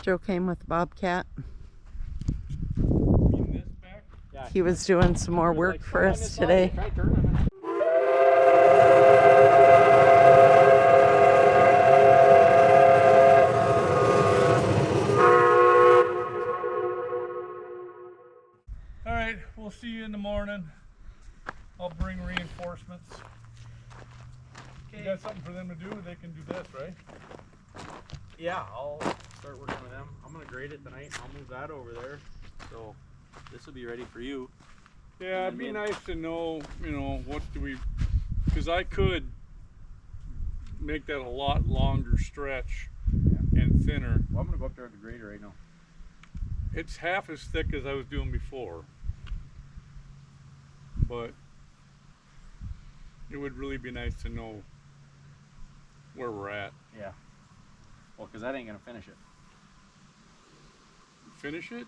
Joe came with the Bobcat. This back? Yeah, He was doing some more work like, for us today. Try turning it. All right, we'll see you in the morning. I'll bring reinforcements. You got something for them to do? They can do this, right? Yeah, I'll start working with them. I'm gonna grade it tonight. I'll move that over there. So this will be ready for you. Yeah, it'd be nice to know, you know, what do we, because I could make that a lot longer stretch and thinner. Well, I'm gonna go up there with the grader right now. It's half as thick as I was doing before, but it would really be nice to know where we're at. Yeah. Well, because that ain't gonna finish it. Finish it?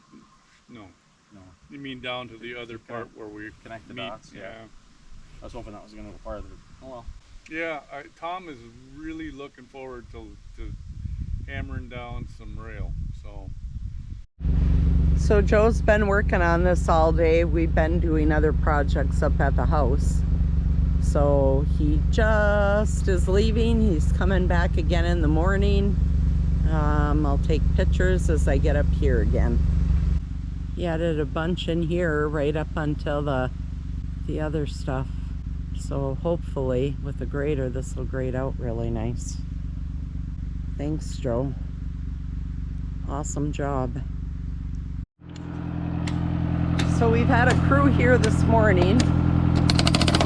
No. No. You mean down to the other part where we Connect the meet? dots? Yeah. I was hoping that was gonna go farther. Oh well. Yeah, Tom is really looking forward to hammering down some rail. So Joe's been working on this all day. We've been doing other projects up at the house. So he just is leaving. He's coming back again in the morning. I'll take pictures as I get up here again. He added a bunch in here right up until the other stuff. So hopefully with the grader, this will grade out really nice. Thanks, Joe. Awesome job. So we've had a crew here this morning.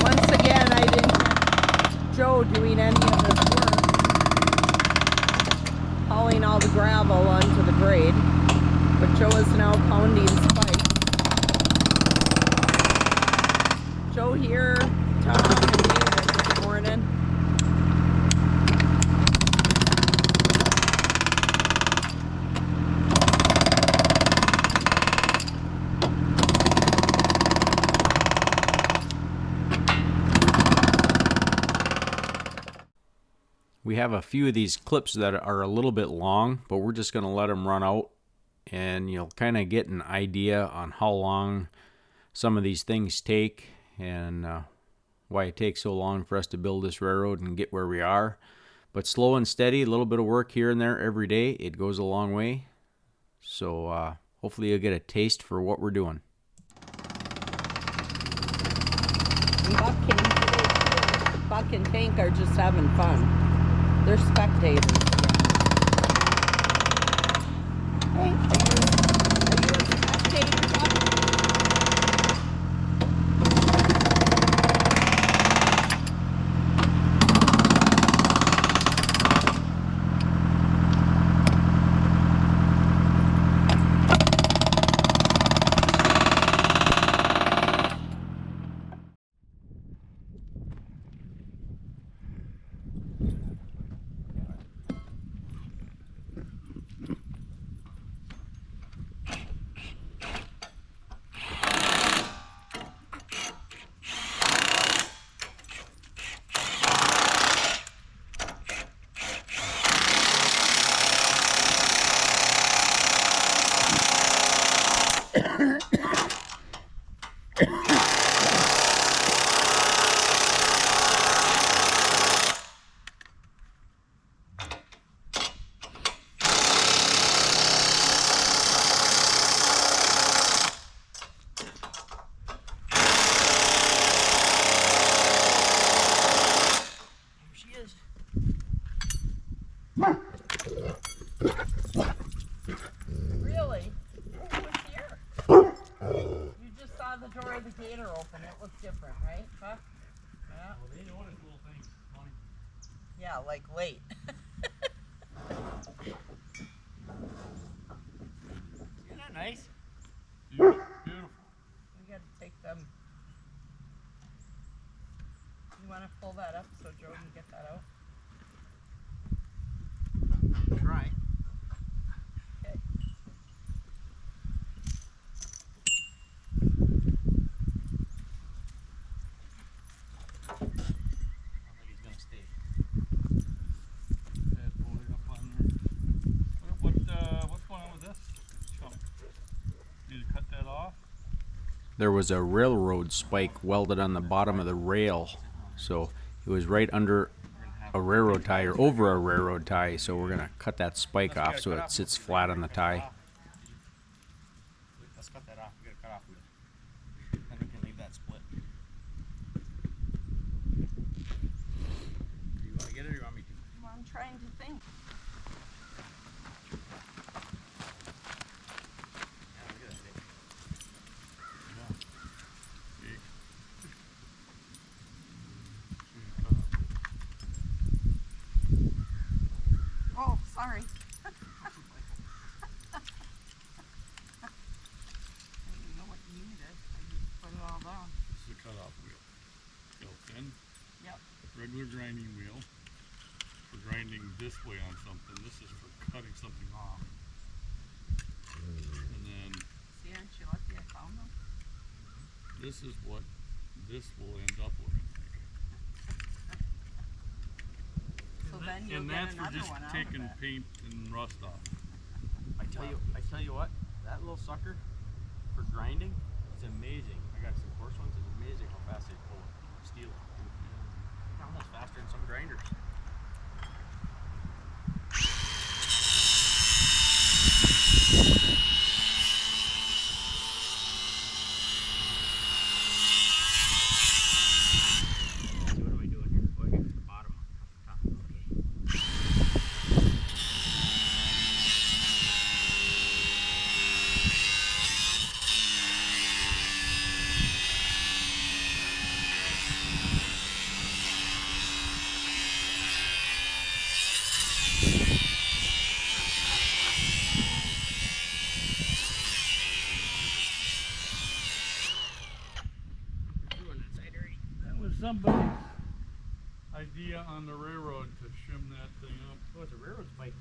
Once again, I didn't have Joe doing any of this work, hauling all the gravel onto the grade. But Joe is now pounding spikes. Joe here, Tom and David this morning. We have a few of these clips that are a little bit long, but we're just going to let them run out, and you'll kind of get an idea on how long some of these things take and why it takes so long for us to build this railroad and get where we are. But slow and steady, a little bit of work here and there every day, it goes a long way. So hopefully you'll get a taste for what we're doing. Buck and Tank are just having fun. They're spectators. Hey, are you a spectator, Buck? Really? Who's here? You just saw the door of the gator open. It looks different, right, Buck? Yeah. Well, they notice little things. Funny. Yeah, like late. Isn't that nice? Beautiful. We gotta take them. You wanna pull that up so Joe can get that out? Try. Okay. I don't think he's gonna stay. Bad boy up on there. What's going on Need to cut that off? There was a railroad spike welded on the bottom of the rail, so it was right under a railroad tie or over a railroad tie, so we're gonna cut that spike off so it sits flat on the tie. Let's cut that off. We gotta cut off with it. Then we can leave that split. Do you want to get it or you want me to? Well, I'm trying to think. Yeah, look at that thing. Oh, sorry. I didn't know what you needed. I just put it all down. This is a cutoff wheel. Built in. Yep. Regular grinding wheel for grinding this way on something. This is for cutting something off. And then See, aren't you lucky I found them? this is what this will end up looking like. So then you'll And get that's for another just one out taking of it. paint and rust off. I tell you what, that little sucker for grinding, it's amazing. I got some coarse ones. It's amazing how fast they pull steel. Almost faster than some grinders. So what are we doing here? Oh, I get to the bottom. Top. Okay. That was somebody's idea on the railroad to shim that thing up. Oh, it's a railroad spike.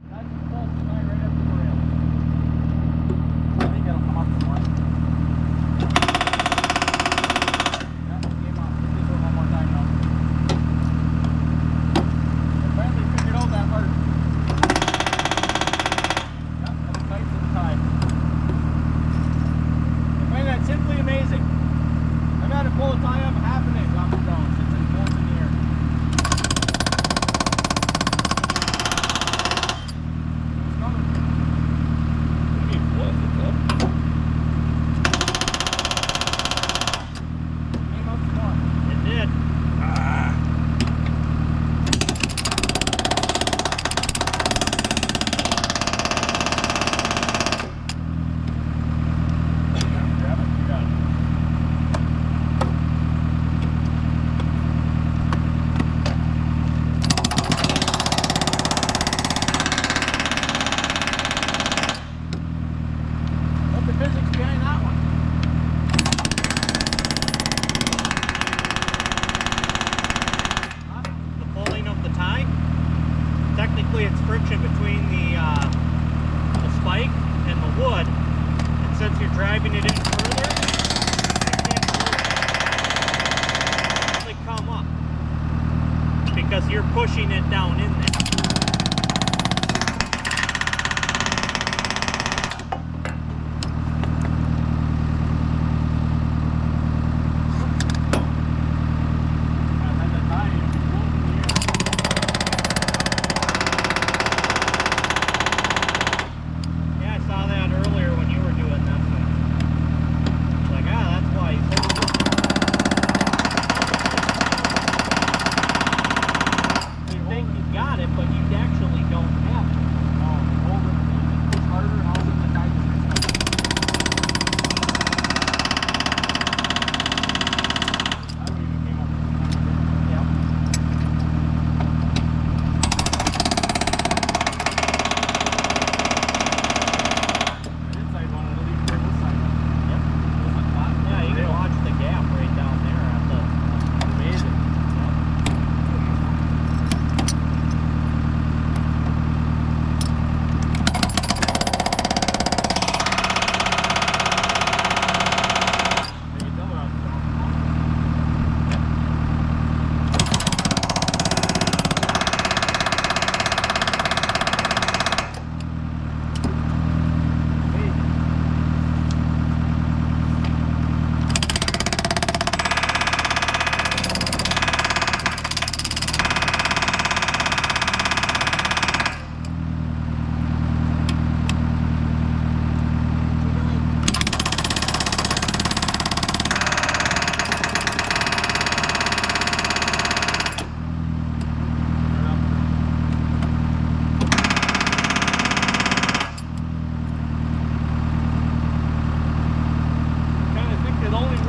That's the bolt tonight right up the rail. I think that'll come up more. That one came off. Let's do it one more time now. I finally figured out that part. Yep, that's tight to the tie. I find that simply amazing. I've had to pull a tie up half an inch off the ground since it bolts in the air. It's coming. Came up some more. It did. Grab it. You got it. What's the physics behind that one? The pulling of the tie. Technically, it's friction between the spike and the wood, and since you're driving it in further, it can't really come up because you're pushing it down in there. Yeah, I saw that earlier when you were doing that thing. It's like, that's why you said you think you got it,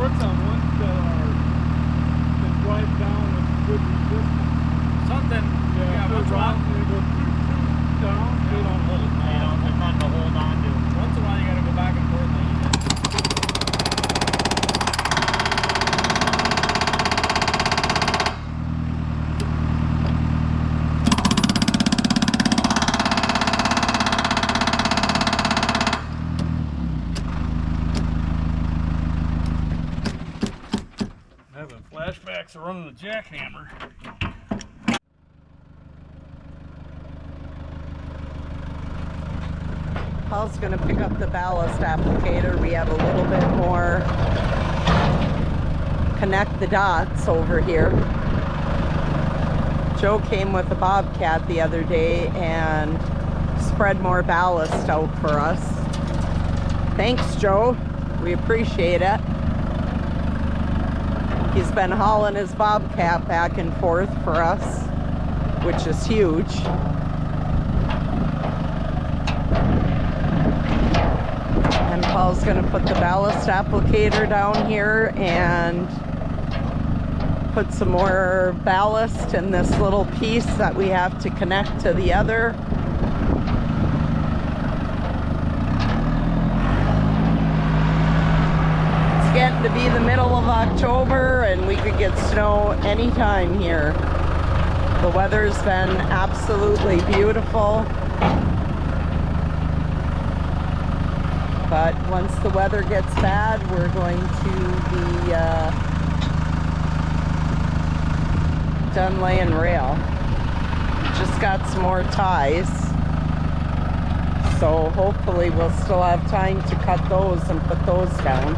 puts on ones that drive down with good resistance. Something. Yeah, Once in a while. they go too down, they don't hold. They're fun to hold on to. Once in a while, you gotta go back and forth like you did. Having flashbacks of running a jackhammer. Paul's gonna pick up the ballast applicator. We have a little bit more connect the dots over here. Joe came with a bobcat the other day and spread more ballast out for us. Thanks, Joe. We appreciate it. He's been hauling his bobcat back and forth for us, which is huge. And Paul's gonna put the ballast applicator down here and put some more ballast in this little piece that we have to connect to the other. It's getting to be the middle of October and we could get snow anytime here. The weather's been absolutely beautiful. But once the weather gets bad, we're going to be done laying rail. Just got some more ties. So hopefully we'll still have time to cut those and put those down.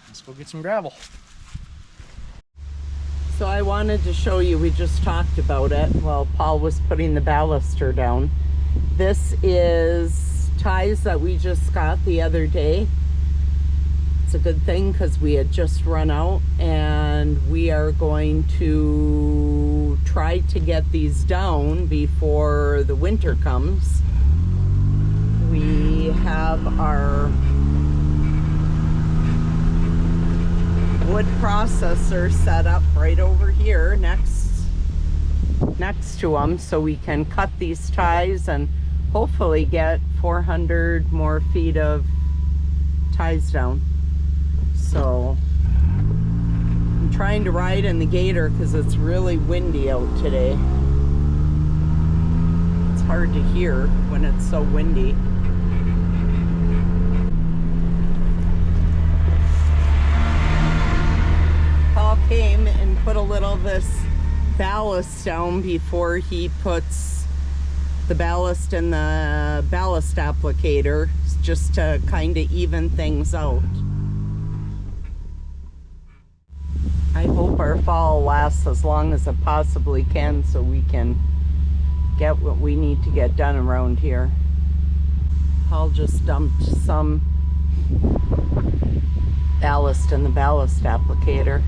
Let's go get some gravel. So I wanted to show you, we just talked about it while Paul was putting the ballaster down. This is ties that we just got the other day. It's a good thing because we had just run out, and we are going to try to get these down before the winter comes. We have our wood processor set up right over here next to them, so we can cut these ties and hopefully get 400 more feet of ties down. So I'm trying to ride in the Gator because it's really windy out today. It's hard to hear when it's so windy. Paul came and put a little of this ballast down before he puts the ballast in the ballast applicator, just to kind of even things out. I hope our fall lasts as long as it possibly can so we can get what we need to get done around here. Paul just dumped some ballast in the ballast applicator.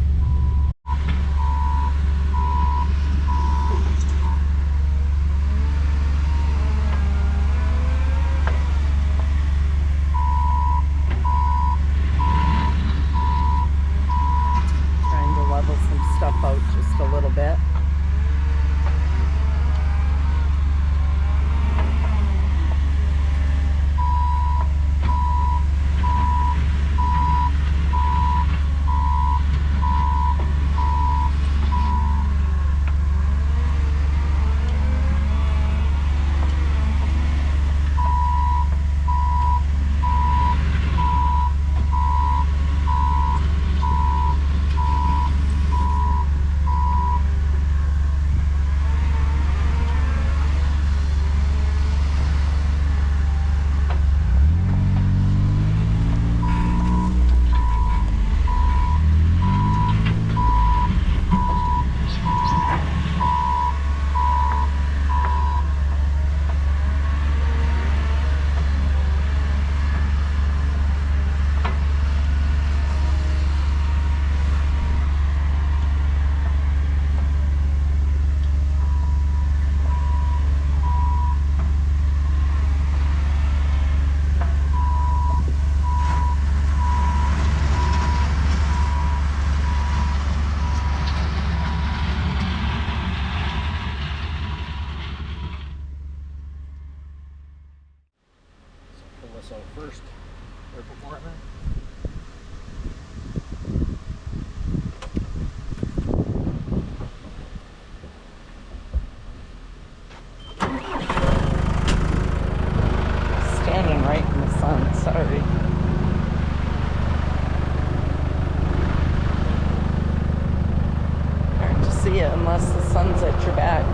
sun's at your back.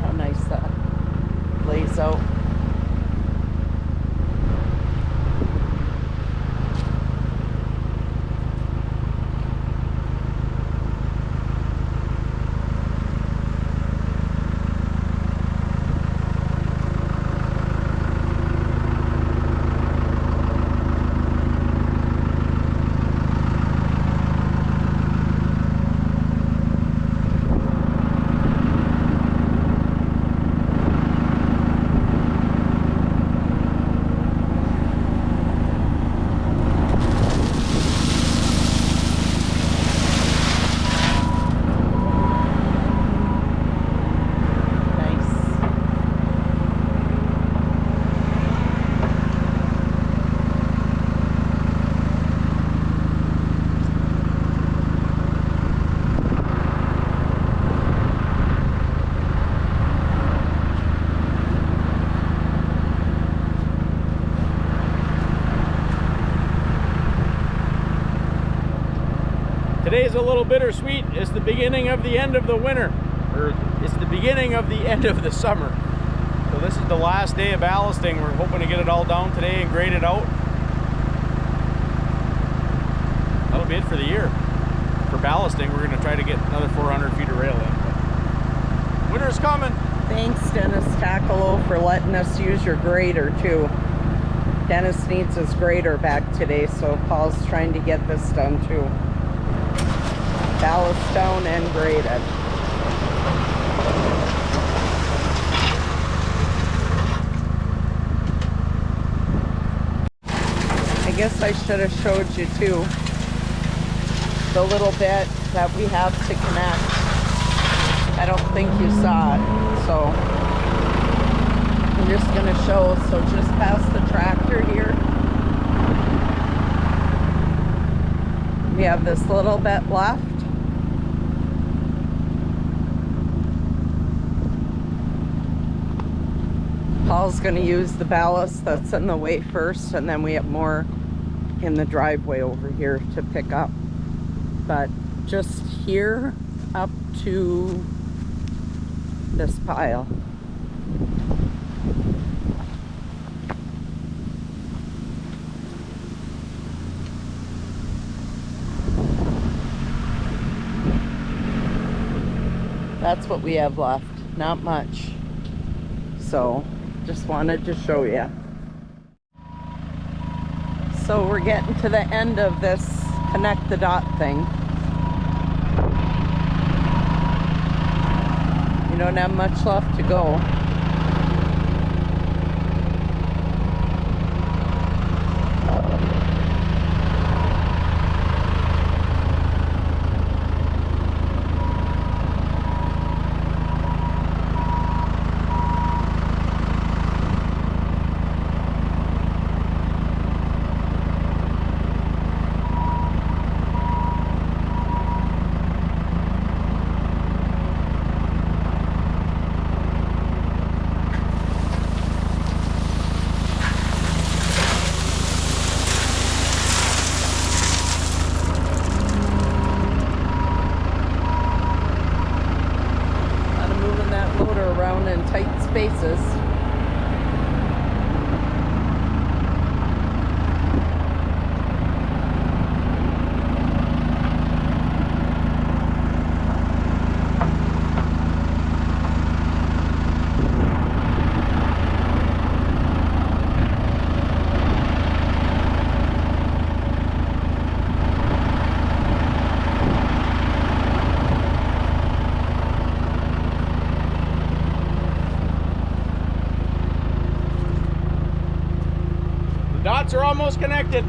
How nice that lays out. Today's a little bittersweet. It's the beginning of the end of the winter, or it's the beginning of the end of the summer. So this is the last day of ballasting. We're hoping to get it all down today and grade it out. That'll be it for the year. For ballasting, we're going to try to get another 400 feet of rail in. Winter's coming. Thanks, Dennis Tackalo, for letting us use your grader too. Dennis needs his grader back today, so Paul's trying to get this done too. Ballast down and graded. I guess I should have showed you too the little bit that we have to connect. I don't think you saw it, so I'm just gonna show. So just past the tractor here, we have this little bit left. Paul's going to use the ballast that's in the way first, and then we have more in the driveway over here to pick up. But just here up to this pile. That's what we have left, not much. So just wanted to show you. So we're getting to the end of this connect the dot thing. You don't have much left to go. In tight spaces. Dots are almost connected.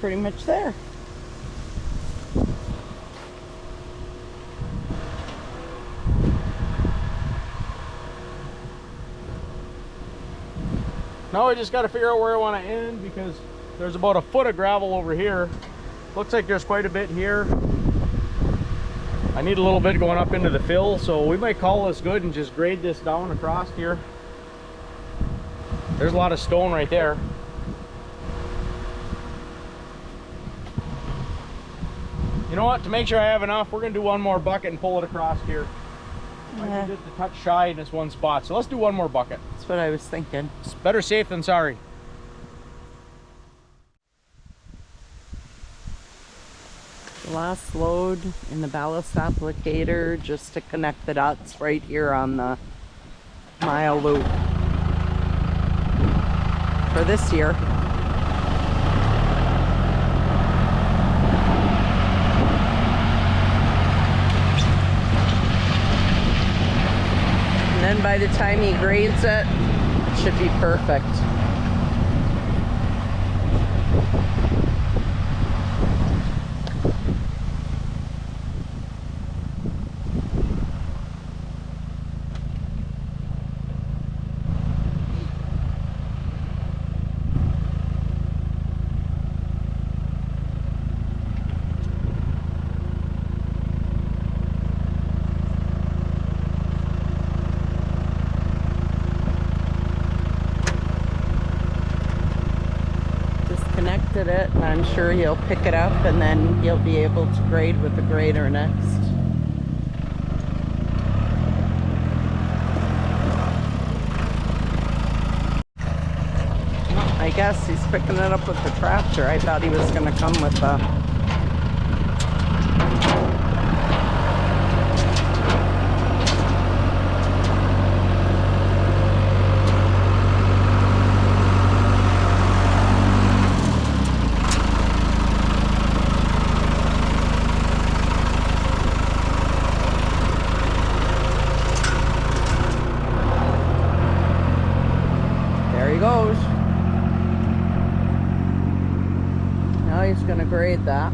pretty much there. Now I just got to figure out where I want to end, because there's about a foot of gravel over here. Looks like there's quite a bit here. I need a little bit going up into the fill, so we might call this good and just grade this down across here. There's a lot of stone right there. You know what, to make sure I have enough, we're gonna do one more bucket and pull it across here. Might be just a touch shy in this one spot, so let's do one more bucket. That's what I was thinking. It's better safe than sorry. Last load in the ballast applicator just to connect the dots right here on the mile loop for this year. And then by the time he grades it, it should be perfect. Disconnected it, and I'm sure he'll pick it up, and then he'll be able to grade with the grader next. I guess he's picking it up with the tractor. I thought he was going to come with the... There he goes. Now he's going to grade that.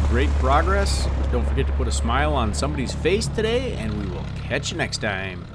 great progress. Don't forget to put a smile on somebody's face today, and we will catch you next time.